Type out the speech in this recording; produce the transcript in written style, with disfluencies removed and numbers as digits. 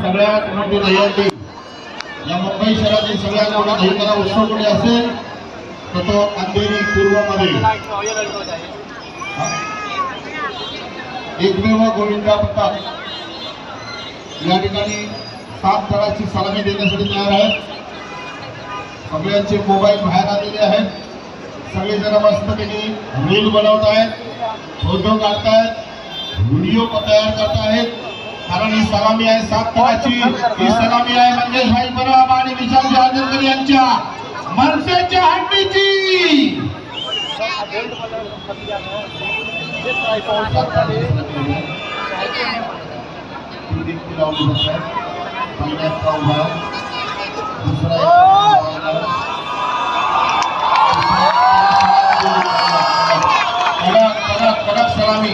सगळ्यात मोठी दहीहंडी या मुंबई शहरातील सगळ्यात मोठा दहीहंडीचा उत्सव कुठे असेल तर तो अंधेरी पूर्वमध्ये एकमेव गोविंदा प्रताप या ठिकाणी 7 थराची सलामी देण्यासाठी तयार आहेत। सगळ्यांचे मोबाईल बाहेर आलेले आहेत। सगळेजण मस्तपैकी रील बनवत आहेत, फोटो काढतायत, व्हिडिओ तयार करत आहेत। कारण ही सलामी आहे 7 थराची। ही सलामी आहे मंगेश भाई परब आणि विशाल जाधवकर यांच्या मनसेच्या हंडीची। कडक सलामी